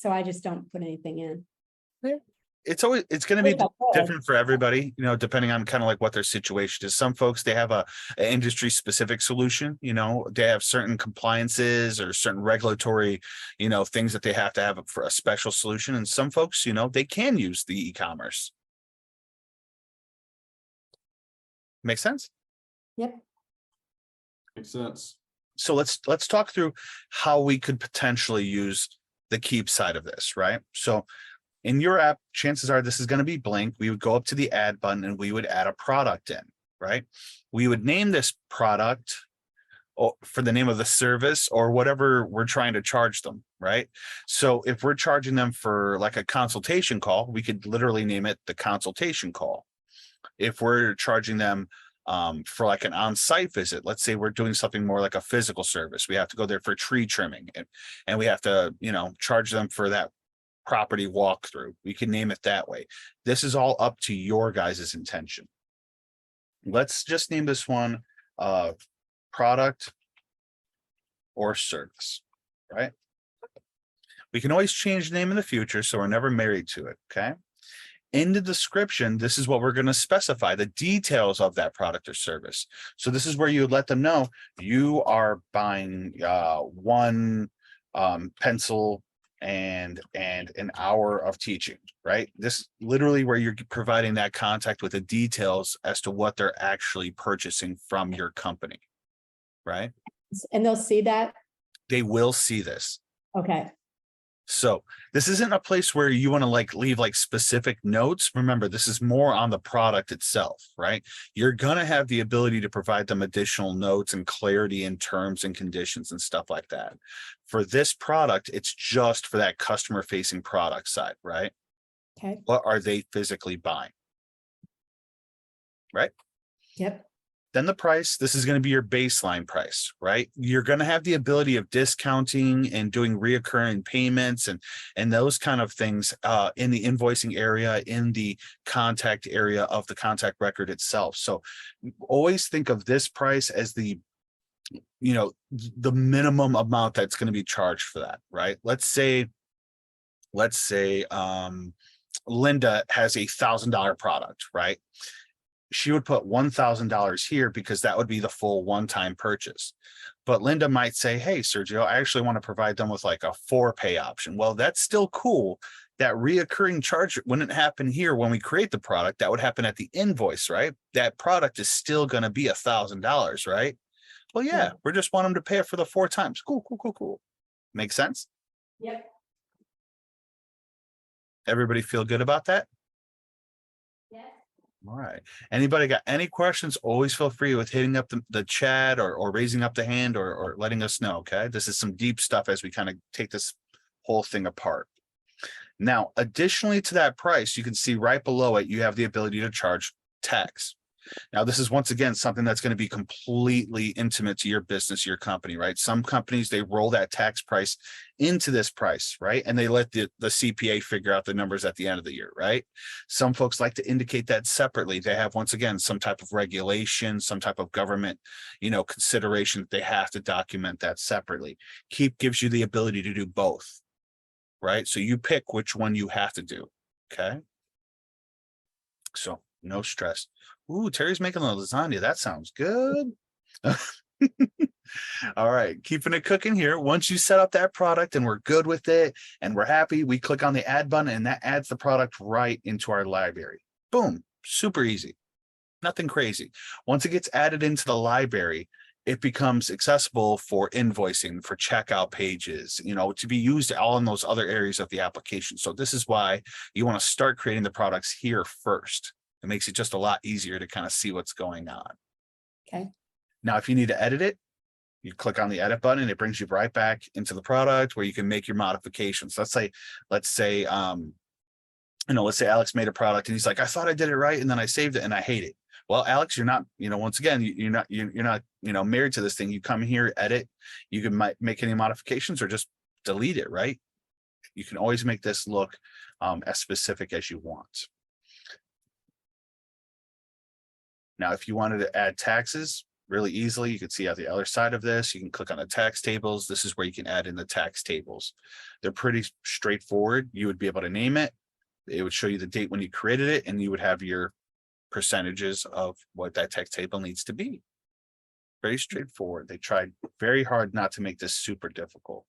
so I just don't put anything in. It's going to be Okay. different for everybody, you know, depending on kind of like what their situation is. Some folks, they have an industry specific solution, you know, they have certain compliances or certain regulatory, you know, things that they have to have for a special solution. And some folks, you know, they can use the e-commerce. Make sense? Yep. Makes sense. So let's talk through how we could potentially use the Keap side of this, right? So in your app, chances are this is going to be blank. We would go up to the add button and we would add a product in, right? We would name this product for the name of the service or whatever we're trying to charge them, right? So if we're charging them for like a consultation call, we could literally name it the consultation call. If we're charging them for like an on-site visit, let's say we're doing something more like a physical service, we have to go there for tree trimming and we have to, you know, charge them for that property walkthrough. We can name it that way. This is all up to your guys' intention. Let's just name this one product or service, right? We can always change the name in the future, so we're never married to it, okay? In the description, this is what we're going to specify, the details of that product or service. So this is where you would let them know you are buying one pencil and an hour of teaching, right? This literally where you're providing that contact with the details as to what they're actually purchasing from your company, right? And they'll see that? They will see this. Okay. So this isn't a place where you want to like leave like specific notes. Remember, this is more on the product itself, right? You're going to have the ability to provide them additional notes and clarity in terms and conditions and stuff like that. For this product, it's just for that customer facing product side, right? Okay. What are they physically buying? Right? Yep. Then the price, this is going to be your baseline price, right? You're going to have the ability of discounting and doing reoccurring payments and those kind of things in the invoicing area, in the contact area of the contact record itself. So always think of this price as the, you know, the minimum amount that's going to be charged for that, right? Let's say Linda has $1,000 product, right? She would put $1,000 here because that would be the full one-time purchase. But Linda might say, hey, Sergio, I actually want to provide them with like a 4-pay option. Well, that's still cool. That reoccurring charge wouldn't happen here when we create the product. That would happen at the invoice, right? That product is still going to be $1,000, right? Well, yeah, we just want them to pay it for the 4 times. Cool. Make sense? Yep. Everybody feel good about that? Yeah. All right. Anybody got any questions? Always feel free with hitting up the chat or raising up the hand or letting us know. Okay. This is some deep stuff as we kind of take this whole thing apart. Now, additionally to that price, you can see right below it, you have the ability to charge tax. Now, this is once again something that's going to be completely intimate to your business, your company, right? Some companies, they roll that tax price into this price, right? And they let the CPA figure out the numbers at the end of the year, right? Some folks like to indicate that separately. They have, once again, some type of regulation, some type of government, you know, consideration that they have to document that separately. Keap gives you the ability to do both, right? So you pick which one you have to do, okay? So no stress. Ooh, Terry's making a lasagna. That sounds good. All right, keeping it cooking here. Once you set up that product and we're good with it and we're happy, we click on the add button and that adds the product right into our library. Boom, super easy. Nothing crazy. Once it gets added into the library, it becomes accessible for invoicing, for checkout pages, you know, to be used all in those other areas of the application. So this is why you want to start creating the products here first. It makes it just a lot easier to kind of see what's going on. Okay. Now, if you need to edit it, you click on the edit button and it brings you right back into the product where you can make your modifications. Let's say, you know, let's say Alex made a product and he's like, I thought I did it right. And then I saved it and I hate it. Well, Alex, you're not, you know, once again, you're not, you know, married to this thing. You come here, edit, you can make any modifications or just delete it, right? You can always make this look as specific as you want. Now, if you wanted to add taxes, really easily. You can see out the other side of this. You can click on the tax tables. This is where you can add in the tax tables. They're pretty straightforward. You would be able to name it. It would show you the date when you created it, and you would have your percentages of what that tax table needs to be. Very straightforward. They tried very hard not to make this super difficult.